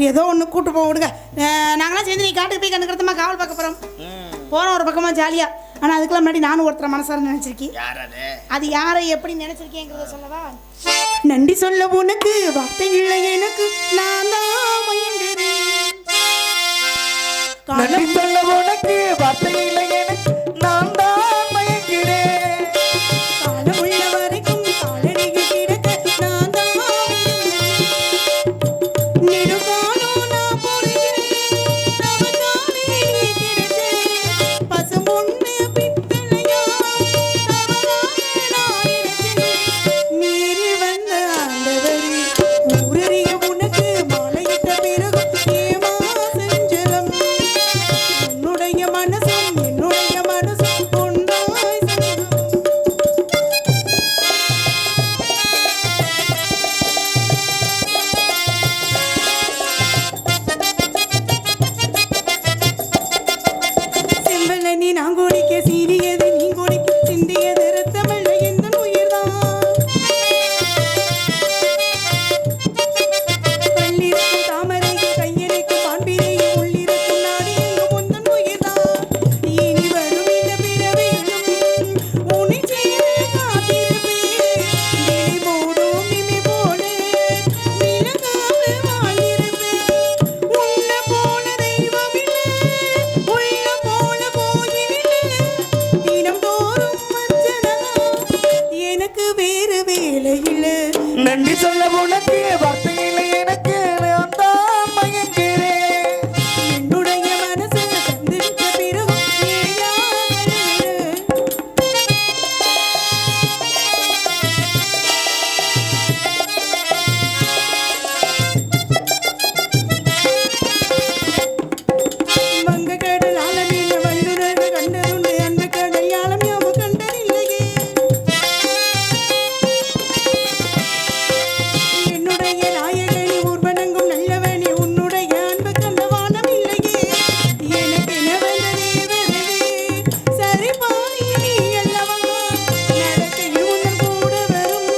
ஏதோ ஒன்று கூட்டு போக விடுங்க. நாங்களாம் சேர்ந்து நீ காட்டுக்கு போய் கண்டுக்கிறதுமா காவல் பார்க்க போகிறோம். போகிறோம் ஒரு பக்கமாக ஜாலியாக. ஆனால் அதுக்கெல்லாம் முன்னாடி நானும் ஒருத்தரை மனசார நினச்சிருக்கேன். அது யாரை எப்படி நினச்சிருக்கேங்கிறத சொல்லவா? நன்றி சொல்ல உனக்கு வார்த்தை இல்லை எனக்கு, நான் தான் மயங்குறேன். நன்றி சொல்ல உனக்கு வார்த்தை இல்லை எனக்கு, நான் தான் மயங்குறேன். காலம் உள்ள வரைக்கும் காலடிக்கு கிடக்க நான் தான் நெடுகாலம் நான் பொறுக்கிறேன். நமக்காலே நீ கிடைச்ச பசும்பொண்ணு பித்தளையா தவறாக நான் இருந்தேன். மீறி வந்த ஆண்டவரே ஊரறிய உனக்கு மாலையிட்ட பிறகு ஏமா செஞ்சரம். உன்னுடைய மனசும் என்னுடைய மனசும் ஒன்றாய் சேரும். செம்பழனி நான் குடிக்க சீரியது நீ குடிக்க சிந்தியது ரத்தமல்ல எந்த உயிர்தான். கல்லிருக்கும் தாமரைக்கு கையிலைக்கும் பான்பிரையும் உள்ளிருக்கும் நாடி எங்கும் உந்தன் உயிர்தான். இனி வரும் இந்த பிறவியிலும் உன்னை சேர காத்திருப்பேன். விழி மூடும் இமை போல விலகாது வாழ்ந்திருப்பேன். உன்னை போல தெய்வமில்லை, உள்ளம் போல கோயிலில்லை. தினம்தோறும் மஞ்சளா எனக்கு வேறு வேலை இல்லை. நன்றி சொல்ல உனக்கு வார்த்தை இல்லை எனக்கு, நான் தான் மயங்குறேன். என்னுடைய மனசு தந்திருக்க பிறகு ஏயா வருகிற? வங்கக்கடல் ஆழமீன வல்லுநர்கள் கண்டதுண்டு, அந்த கடல் ஆழம் யாவும் கண்டதில்லையே. என்னுடைய நாயகனே ஊர்வனங்கும் நல்லவனே, உன்னுடைய அன்பு கண்ட வானம் இல்லையே. எனக்கென வந்த தேவதையே சரி பாதி நீ அல்லவா. நடக்கையில் உந்தன் கூட வரும்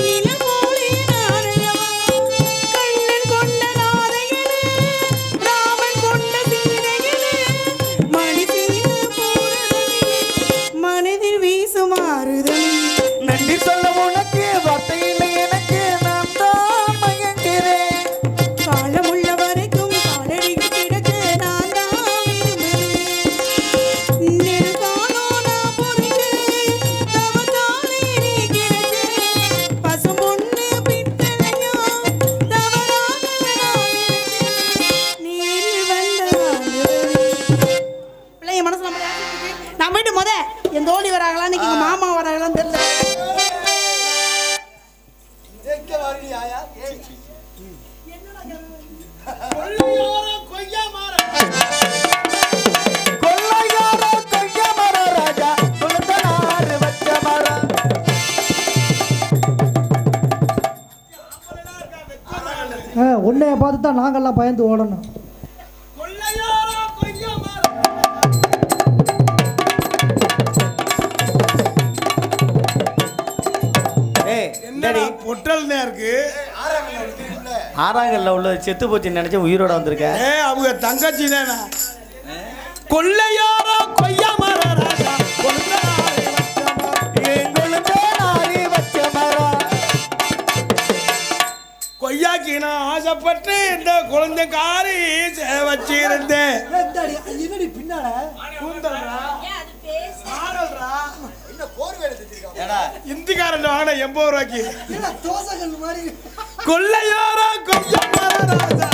நிலவோலே நான் அல்லவா. கண்ணன் கொண்ட ராதையனே, ராமன் கொண்ட சீதையனே, மணி செய்து போறதே மனதில் வீசும் ஆறுதலே. நன்றி சொல்ல உனக்கு வார்த்தை இல்லை எனக்கு, நான் தான் மயங்குறேன். காலம் உள்ள வரைக்கும் காலடிக்கு கிடக்க நான் தான் விரும்புகிறேன். நெடுகாலம் நான் பொறுக்கிறேன். தவத்தாலே நீ கிடைச்ச பசும்பொண்ணு பித்தளையா தவறாக நான் இருந்தேன். நீரில் வந்த ஆண்டவரே. பிள்ளைய மனசுல நம்ம யாருக்கு இருக்கு? நான் போயிட்டு என் தோழி வராங்களா இன்னைக்கு எங்க மாமா வராங்களான்னு தெரியல. கொள்ளையாரோ கொய்யா மரம் ராஜா, குளத்தனாறு வச்ச மரம். உன்னைய பார்த்து தான் நாங்கள்லாம் பயந்து ஓடணும். பொட்டல்னே இருக்கு. ஆறாங்கல்ல உள்ள செத்து போச்சு நினைச்ச உயிரோட வந்திருக்கேன். அவங்க தங்கச்சி தானே. கொள்ளையாரோ கொய்யா மரம் ராஜா, கொளுத்தனாறு வச்ச மரம். கொய்யாக்கு நான் ஆசைப்பட்டு இந்த குழந்தைக்காரி வச்சிருந்தேன். இந்திக்காரன் வாங்கின 80 ரூபாய்க்கு. கொள்ளையாரோ கொய்யா மரம் ராஜா.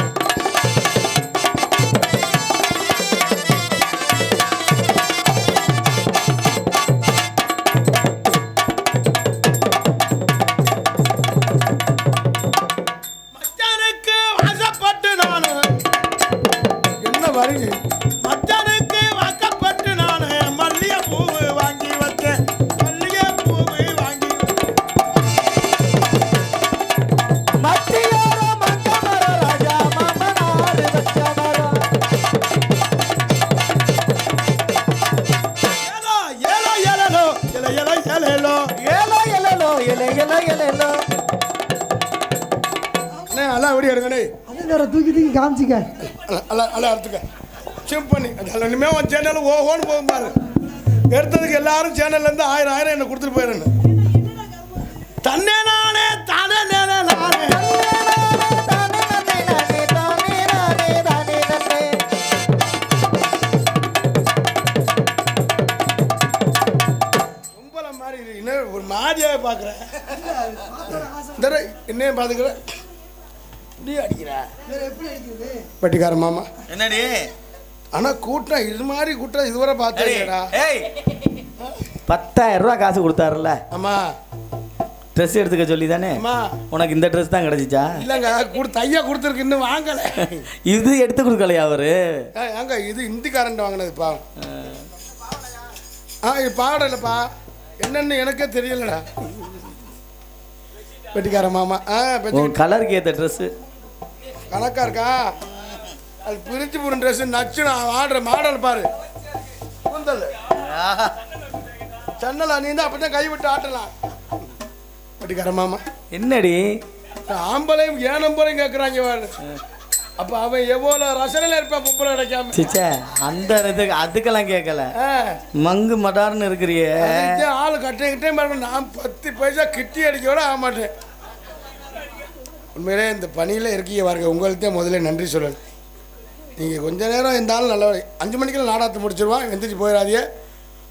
மச்சானுக்கு ஆசைப்பட்டு நானு என்ன வருங்க. மச்சானுக்கு வாக்கப்பட்டு நானு மல்லிகை பூவு வாங்கி வச்சேன். மல்லிகை பூவு வாங்கி மத்தியோர மங்க மரம் ராஜா, மாமனாறு வச்ச மரம். ஏலோ ஏலோ ஏலோ ஏலோ ஏலோ ஏலோ ஏலோ எலலோ எலை எலை எலலோ. நல்லா ஓடி எடுங்கண்ணே. வேற தூக்கி தூக்கி காமிச்சிக்க. அல்ல அறுத்துக்க சிம் பண்ணி இனிமே உன் சேனல் ஓஹோன்னு போகும் பாரு. எடுத்ததுக்கு எல்லாரும் சேனல்லேருந்து 1000 என்னை கொடுத்துட்டு போயிடணும். தன்னே நானே தானே நானே நானே கும்பல மாதிரி இன்னும் ஒரு மாதிரியாவே பார்க்குறேன். என்னையும் பார்த்துக்கிறேன். இப்படி அடிக்கிறா பட்டிக்கார மாமா என்னடி? ஆனா கூட்டம் இது மாதிரி கூட்டம் இதுவரை பார்த்தேடா. 10,000 ரூபா காசு கொடுத்தாருல்ல, ஆமா ட்ரெஸ் எடுத்துக்க சொல்லி தானே. ஆமா உனக்கு இந்த ட்ரெஸ் தான் கிடைச்சிச்சா? இல்லைங்க ஐயா கொடுத்துருக்கு இன்னும் வாங்கல. இது எடுத்து கொடுக்கலையா அவரு? ஏங்க இது இந்திக்காரன் வாங்கினதுப்பா. இது பாடலப்பா என்னன்னு எனக்கே தெரியலடா. பெட்டிக்கார மாமா கலருக்கு ஏற்ற ட்ரெஸ்ஸு கணக்கா இருக்கா? அது பிரிச்சு போகிற ட்ரெஸ் நச்சு நான் ஆடுற மாடல் பாரு. கூந்தல் சன்னலா நீ தான் அப்பதான் கை விட்டு ஆட்டலாம். பெட்டிக்கார மாமா என்னடி ஆம்பளையும் ஏனம்பளையும் கேட்குறாங்க பாரு. அப்ப அவன் எவ்வளோ ரசனையில் இருப்பான் பொம்பளை கிடைக்காம. சிச்சா அந்த அதுக்கெல்லாம் கேட்கல, மங்கு மடார்னு இருக்கிறியே ஆளு கட்டிக்கிட்டே பாருங்க. நான் 10 பைசா கிட்டி அடிக்க விட ஆக மாட்டேன். உண்மையிலே இந்த பணியில் இருக்கீங்க பாருங்க. உங்கள்கிட்ட முதல்ல நன்றி சொல்லல். நீங்கள் கொஞ்ச நேரம் இந்த ஆள் நல்ல 5 மணிக்கெல்லாம் நாடகத்தை முடிச்சிடுவான். எந்திரிச்சு போயிடாதீங்க.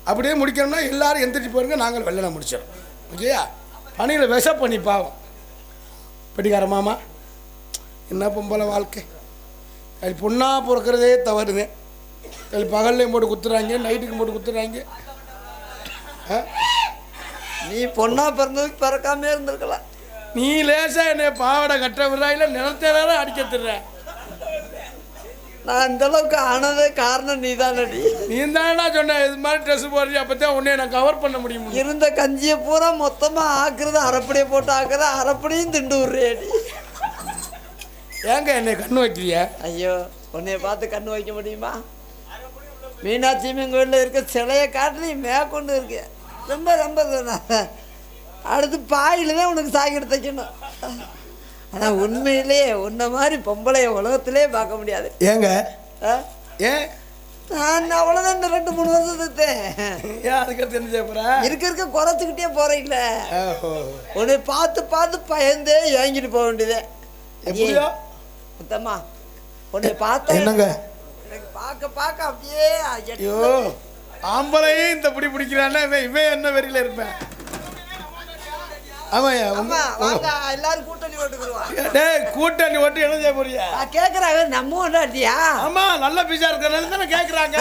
அப்படியே முடிக்கணும்னா எல்லாரும் எந்திரிச்சு போயிருங்க, நாங்கள் வெள்ளனை முடிச்சிடும். ஓகேயா? பணியில் விஷ பண்ணி பாவம். பெட்டிக்கார மாமா என்ன பொம்பளை வாழ்க்கை. அது பொண்ணாக பிறக்கிறதே தவறுது. அது பகல்லையும் போட்டு குத்துறாங்க, நைட்டுக்கும் போட்டு குத்துறாங்க. நீ பொண்ணா பிறந்ததுக்கு பிறக்காம இருந்திருக்கலாம். நீ லேசா என்னை பாவடை கட்ட விடுறாயில நிலத்தேதான் அடிக்க திடுற. நான் இந்த அளவுக்கு ஆனதே காரணம் நீ தானடி. நீ தானடா சொன்ன இது மாதிரி ட்ரெஸ் போடுறீ, அப்பதான் உன்னை நான் கவர் பண்ண முடியும். இருந்த கஞ்சியை பூரா மொத்தமா ஆக்குறது, அரைப்படியை போட்டு ஆக்குறது, அரைப்படியும் திண்டு விடுறியடி. ஏங்க என்னை கண்ணு வைக்கிறிய? ஐயோ உன்னைய பார்த்து கண்ணு வைக்க முடியுமா? மீனாட்சி அம்மன் கோயிலில் இருக்க சிலையை காட்டு நீ மேற்கொண்டு இருக்க. ரொம்ப ரொம்ப அடுத்து பாயில் தான் உனக்கு சாக்கெடு தைக்கணும். ஆனால் உண்மையிலேயே உன்ன மாதிரி பொம்பளைய உலகத்திலே பார்க்க முடியாது. ஏங்க ஏன் நான் அவ்வளோதான் இந்த 2-3 வருஷத்துக்கு ஏன் அதுக்கு தெரிஞ்ச இருக்க குறைச்சிக்கிட்டே போறீங்கள. உன்னை பார்த்து பார்த்து பயந்தே ஏங்கிட்டு போக வேண்டியதே. எப்படியோ முத்தம்மா உன்னை பார்த்த என்னங்க எனக்கு பார்க்க அப்படியே ஐயோ ஆம்பளையே இந்த பிடி பிடிக்கிறான்னா இவன் என்ன வெறியில இருப்பேன். ஆமாயா எல்லாரும் கூட்டணி ஓட்டுக்குருவா. கூட்டணி ஓட்டு என்ன செய்ய போறியா? கேக்குறாங்க நம்ம ஒன்றாட்டியா? ஆமா நல்ல பீஸா இருக்கிறனால தானே கேக்குறாங்க.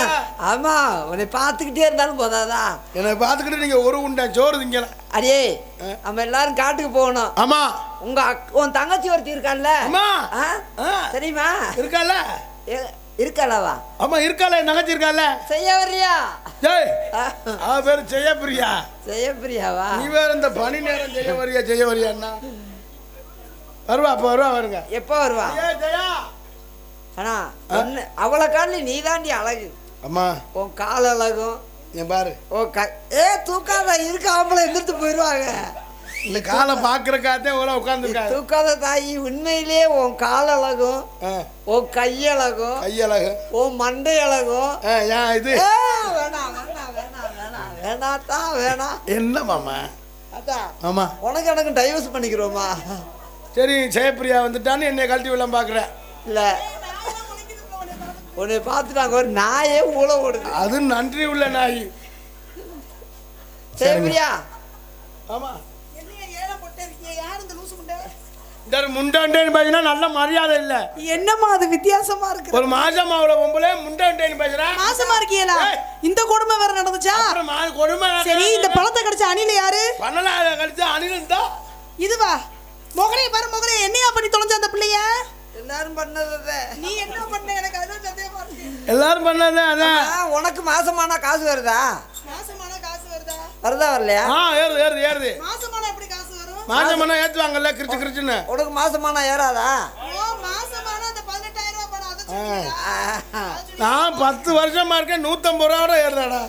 ஆமா உன்னை பார்த்துக்கிட்டே இருந்தாலும் போதாதா? என்னை பார்த்துக்கிட்டு நீங்க ஒரு உண்டை சோறு திங்கல. அடே நம்ம எல்லாரும் காட்டுக்கு போகணும். ஆமா உன் தங்கச்சி ஒருத்தி இருக்கால. ஆமா தெரியுமா? இருக்கால இருக்காளவா? ஆமா இருக்கால நகைச்சி இருக்கால. செய்ய வர்றியா? அவ பேரு ஜெயப்பிரியா. ஜெயப்பிரியாவா? நீ வேற இந்த பனி நேரம் செய்ய வரியான்னா வருவா. அப்ப வருங்க. எப்ப வருவா? ஜெயா ஆனா அவளை காணி நீ தாண்டி அழகு. அம்மா உன் கால் அழகும் என் பாரு. தூக்காத இருக்க ஆம்பளை எந்திரிட்டு போயிடுவாங்க. இந்த காலை பாக்குறக்காத்தே உட்காந்துருக்கா. தூக்காத தாயி உண்மையிலேயே உன் கால் அழகும், உன் கையழகும், உன் மண்டை அழகும். இது வேணாம் என்ன மாமா? அதான் ஆமா உனக்கு எனக்கு டைவர்ஸ் பண்ணிக்கிறோமா? சரி ஜெயப்பிரியா வந்துட்டான்னு என்னை கழட்டி விடலாம் பாக்குறேன். இல்ல உன்னை பார்த்துட்டாங்க ஒரு நாயே ஊழ ஓடுது. அது நன்றி உள்ள நாய். ஜெயப்பிரியா ஆமா முண்டாண்டேன்னு பேசினா நல்ல மரியாதை இல்ல. என்னம்மா அது வித்தியாசமா இருக்கு? ஒரு மாசமா அவளை பொம்பளை முண்டாண்டேன்னு பேசுறேன். மாசமா இருக்கீங்களா? இந்த கொடுமை வேற நடந்துச்சா? கொடுமை. சரி இந்த பழத்தை கடிச்ச அணில யாரு? பண்ணல கடிச்ச அணில் தான். இதுவா? மொகரே பாரு மொகரே, என்னையா பண்ணி தொலைஞ்ச அந்த பிள்ளைய? எல்லாரும் பண்ணதே. நீ என்ன பண்ண? எனக்கு அதுவும் சந்தேகமா இருக்கு. எல்லாரும் பண்ணதே. அதான் உனக்கு மாசமானா காசு வருதா? மாசமானா காசு வருதா? வருதா வரலையா? ஏறுது. மாசமானா எப்படி காசு வரும்? மாசமானா ஏத்துவாங்கல்ல கிரிச்சுன்னு. உனக்கு மாசமானா ஏறாதா? மாசமானா அந்த 18,000 ரூபாய் பணம் அத சொல்றீங்களா? நான் 10 வருஷமா இருக்கேன் 150 ரூபாயோட ஏறுறாடா.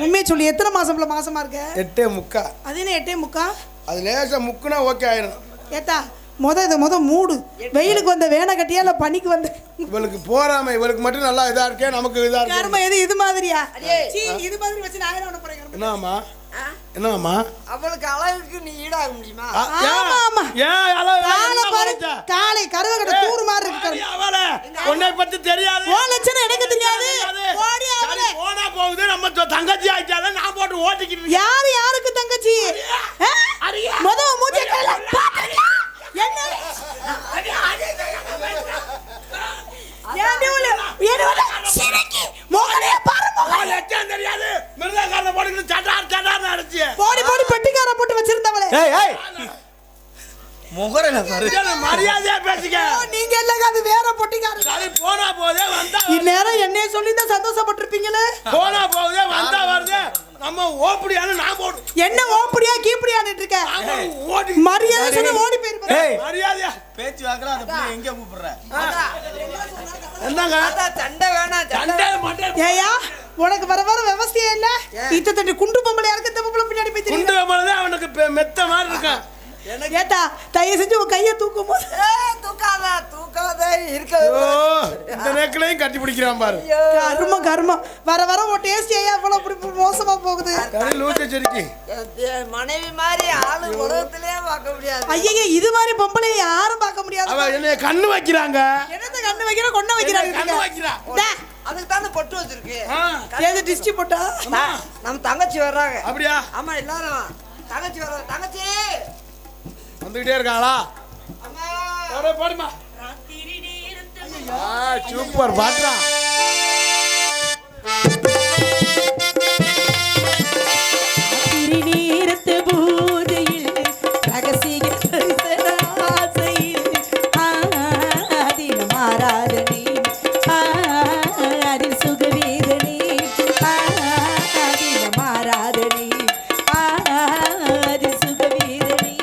உண்மையை சொல்லி எத்தனை மாசம்ல மாசமா இருக்க? 8.75. அது என்ன 8.75? அது லேசா முக்குனா ஓகே ஆயிரும். ஏத்தா முத மூடு வெயிலுக்கு வந்த வேணை கட்டியா இல்லை பனிக்கு வந்த இவளுக்கு போறாம இவளுக்கு மட்டும் நல்லா இதா இருக்கே, நமக்கு இதா இருக்கு. கரும எது இது மாதிரியா? சீ, இது மாதிரி வச்சு நான் என்ன பண்ண போறேன்? என்னம்மா என்னம்மா அவளுக்கு அழகுக்கு நீ ஈடாக முடியுமா? ஆமா ஆமா ஏன் அளவு காலை பாரு, காலை கருவகட்ட தூறு மாதிரி இருக்கு. அவளே உன்னை பத்தி தெரியாது. ஓ லட்சணம் எனக்கு தெரியாது. ஓடி அவளே போனா போகுது, நம்ம தங்கச்சி ஆயிட்டால நான் போட்டு ஓட்டிக்கிட்டு. யாருக்கு தங்கச்சி? முத மூஞ்சி கையில பாத்துறியா? என்ன ஏன்டா சிரிக்கி மோகனே பாரு மோகனே லட்சம் தெரியாது. மிருதகாரனை போட்டுக்கிட்டு சட்டார் அடிச்சு போடி பெட்டிக்கார போட்டு வச்சிருந்தவளே. ஏய் முகரல பாரு. மரியாதையா பேசிக்க. நீங்க எல்லாம் அது வேற பொட்டிக்கார. சரி போனா போதே வந்தா. இந்நேரம் என்னைய சொல்லி தான் சந்தோஷப்பட்டிருப்பீங்களே. போனா போதே வந்தா வருது. நம்ம ஓப்படியானு நான் போடு. என்ன ஓப்படியா கீப்படியான்னு இருக்க? ஓடி மரியாதை சொன்னா ஓடி போயிரு. ஏய் மரியாதையா பேச்சு வாக்குற அந்த புள்ள எங்க கூப்பிடுற? என்னங்க சண்டை வேணாம். சண்டை மண்டை ஏயா உனக்கு வர விவசாயம் இல்ல? இத்த தட்டி குண்டு பொம்பளை யாருக்கு இந்த பொம்பளை பின்னாடி போய் தெரியும்? குண்டு பொம்பளை அவனுக்கு மெத்த மாதிரி இருக்கான். ஏத்தா தயவு செஞ்சு உன் கையை தூக்கும் போது தூக்காத இருக்க. இந்த நேக்களையும் கட்டி பிடிக்கிறான் பாரு. கர்மம் வர உன் டேஸ்ட் ஏன் அவ்வளவு இப்படி மோசமா போகுது? கறி லூச்ச செடிக்கு மனைவி மாதிரி ஆளு உலகத்திலே பார்க்க முடியாது. ஐயா இது மாதிரி பொம்பளை யாரும் பார்க்க முடியாது. அவ என்னைய கண்ணு வைக்கிறாங்க. என்னத்த கண்ணு வைக்கிற கொன்ன வைக்கிறாங்க? கண்ணு வைக்கிறா. அதுக்கு தானே பொட்டு வச்சிருக்கு. ஏது டிஸ்டி போட்டா? நம்ம தங்கச்சி வர்றாங்க. அப்படியா? ஆமா எல்லாரும் தங்கச்சி வர்றாங்க. தங்கச்சி வந்துகிட்டே இருக்காங்களா? அம்மா ஒரே பாடுமா. சூப்பர் பாட்ரா. திருநீரத்து பூஜையில் ரகசிய ஆசையில் அதில் மாறாதனே அதில் சுகவேதனே அதில் மாறாதனே அதில் சுகவேதனே.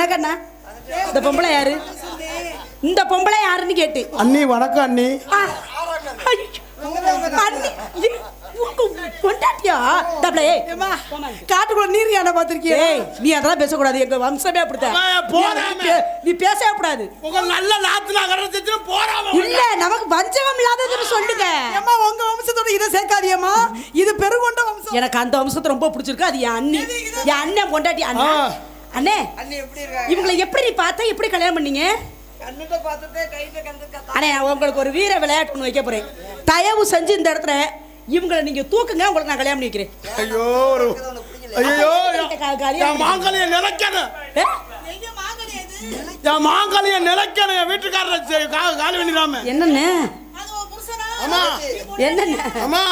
வணக்கண்ணா. இந்த பொம்பளை யாரு? இந்த பொம்பளை யாருன்னு கேட்டு. அண்ணி வணக்கம் அண்ணி. காட்டுக்குள்ள நீர் யானை பாத்திருக்கிய? நீ அதெல்லாம் பேசக்கூடாது, எங்க வம்சமே அப்படித்தான். நீ பேசவே கூடாது. நல்ல நாத்து இல்ல நமக்கு வஞ்சகம் இல்லாததுன்னு சொல்லுங்க. உங்க வம்சத்தோட இதை சேர்க்காதியம்மா, இது பெருங்கொண்ட வம்சம். எனக்கு அந்த வம்சத்தை ரொம்ப பிடிச்சிருக்கு. அது என் அண்ணி, என் அண்ணன் கொண்டாட்டி. அண்ணா அண்ணே, இவங்களை எப்படி நீ பார்த்தா எப்படி கல்யாணம் பண்ணீங்க? அண்ணே உங்களுக்கு ஒரு வீர விளையாட்டு ஒன்று வைக்க போறேன். தயவு செஞ்சு இந்த இடத்துல இவங்களை நீங்க தூக்குங்க, உங்களுக்கு நான் கல்யாணம் பண்ணி வைக்கிறேன். ஐயோ ஐயோ மாங்கல்யம் நிலைக்கணும், என் மாங்கல்யம் நிலைக்கணும். என் வீட்டுக்காரர் காலி பண்ணிடாம. என்னன்னு என்னன்னு அம்மா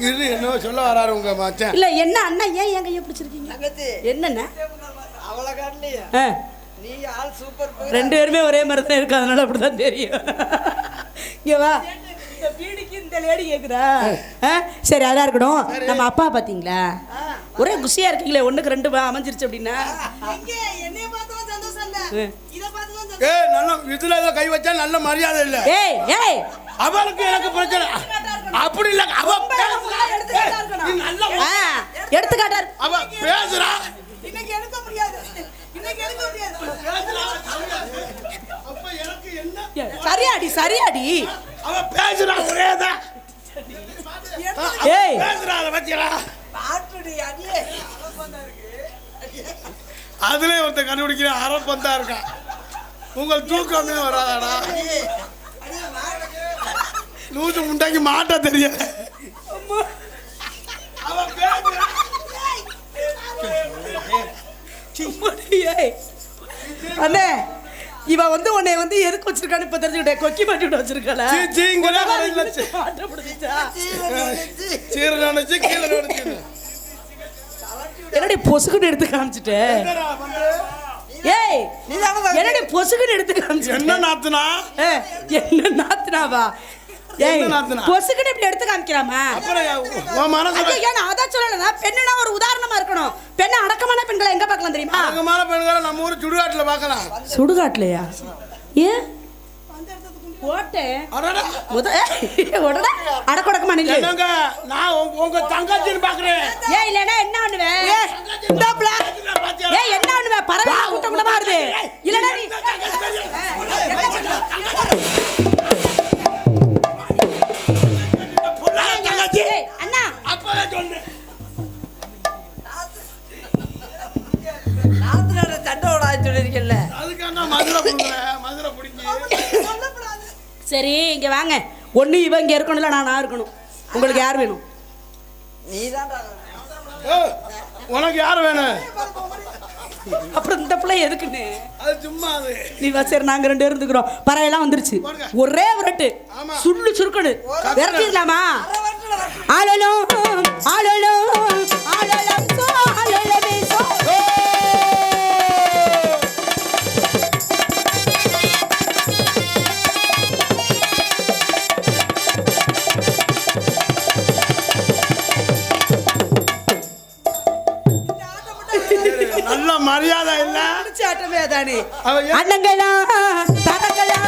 இது என்ன சொல்ல வராரு உங்க மச்சான்? இல்ல என்ன அண்ணா, ஏன் என் கையை பிடிச்சிருக்கீங்க? என்னண்ணா அவளை காட்டலையா? நீ ஆள் சூப்பர். ரெண்டு பேருமே ஒரே மாதிரி தான் இருக்கு, அதனால அப்படிதான் தெரியும். இங்க வா, இந்த பீடிக்கு இந்த லேடி கேக்குதா? சரி அதான் இருக்கட்டும். நம்ம அப்பா பாத்தீங்களா, ஒரே குஷியா இருக்கீங்களே, ஒண்ணுக்கு ரெண்டு அமைஞ்சிருச்சு அப்படின்னா. இதுல கை வச்சா நல்ல மரியாதை இல்ல. ஏய் ஏய், அவளுக்கு எனக்கு பிரச்சனை அப்படி இல்ல. அவ எடுத்துக்காட்டா அவ பேசுறா. இன்னைக்கு எடுக்க முடியாது, இன்னைக்கு எடுக்க முடியாது. அப்ப எனக்கு என்ன? சரியாடி சரியாடி, அவ பேசுறா ஒரேதான். ஏய் பேசுறா அத பத்தியா? பாட்டுடி அடியே. அதுல ஒருத்த கண்டுபிடிக்கிற அரப்பந்தா இருக்கான். உங்கள் தூக்கமே வராதாடா? லூசு முண்டாக்கி மாட்டா தெரியல. அவ பேசுறா. அண்ணே இவ வந்து உன்னை வந்து எதுக்கு வச்சிருக்கான்னு இப்ப தெரிஞ்சுக்கிட்டேன். கொக்கி மாட்டி விட வச்சிருக்கல. என்னடி பொசுக்குன்னு எடுத்து காமிச்சிட்டேன். ஏய் என்னடி பொசுக்குன்னு எடுத்து காமிச்சு. என்ன நாத்துனா? என்ன நாத்துனாவா? ஏய் பொசுக்குன்னு இப்படி எடுத்து காமிக்கலாமா? அதான் சொல்லல, பெண்ணுனா ஒரு உதாரணமா இருக்கணும். பெண்ணை அடக்கமான பெண்களை எங்க பார்க்கலாம் தெரியுமா? அடக்கமான பெண்களை நம்ம ஊர் சுடுகாட்டுல பார்க்கலாம். சுடுகாட்டுலயா? ஏன் அடக்கொடக்கமா நீங்க? நான் உங்க தங்கச்சின்னு பாக்குறேன். ஏன் இல்லனா என்ன பண்ணுவேன்? ஏய் என்ன பண்ணுவேன்? பரவ கூட்டம் கூடமா வருது. இல்லனா நீ அண்ணா அப்பவே சொன்னேன். நாத்துனார சண்டோட சொல்லிருக்கல. அதுக்கான மதுரை பிடிங்க. சரி இங்க வாங்க. ஒண்ணு இவ இங்க இருக்கணும்ல, நான் இருக்கணும். உங்களுக்கு யார் வேணும்? நீதான். உனக்கு யார் வேணும்? அப்புறம் இந்த பிள்ளை எதுக்குன்னு? அது சும்மா அது. நீ வா, சரி நாங்க ரெண்டு பேரும் இருந்துக்கிறோம். பறையெல்லாம் வந்துருச்சு. ஒரே விரட்டு சுள்ளு சுருக்கணு விரட்டிடலாமா? ஆளலோ ஆளலோ ஆளலம் சோ ஆளலமே சோ. நல்ல மரியாதை இல்ல. ஆட்டமே அதானே. அண்ணங்களா தரங்களா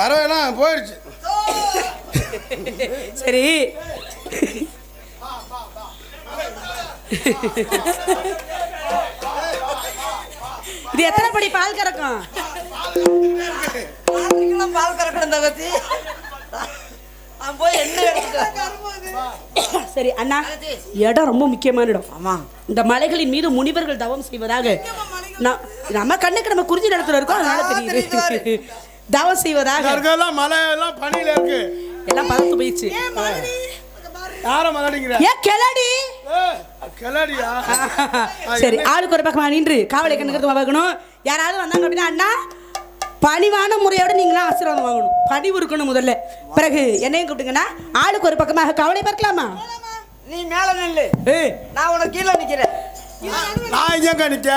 பரவாயில்ல போயிடுச்சு. சரி இது எத்தனை படி பால் கறக்கும்? பால் கறக்கணும் தங்கச்சி. நான் போய் என்ன எடுத்துட்டேன். சரி அண்ணா, இடம் ரொம்ப முக்கியமான இடம். ஆமா, இந்த மலைகளின் மீது முனிவர்கள் தவம் செய்வதாக நம்ம கண்ணுக்கு நம்ம குறிஞ்சி இடத்துல இருக்கோம், அதனால தெரியுது. தவம் செய்வதாக மலை எல்லாம் பனியில இருக்கு, எல்லாம் பறந்து போயிடுச்சு. யார மலடிங்கிற ஏன் கிளடி கிளடியா? சரி, ஆளுக்கு ஒரு பக்கமா நின்று காவலை கண்ணுக்கு வாங்கணும். யாராவது வந்தாங்க அப்படின்னா அண்ணா பணிவான முறையோட நீங்களாம் ஆசீர்வாதம் வாங்கணும். பணிவு இருக்கணும் முதல்ல, பிறகு என்னையும் கூப்பிட்டுங்கன்னா ஆளுக்கு ஒரு பக்கமாக காவலை பார்க்கலாமா? நீ மேல நில்லு, நான் உனக்கு கீழே நிக்கிறேன். நான் எங்க நிக்க?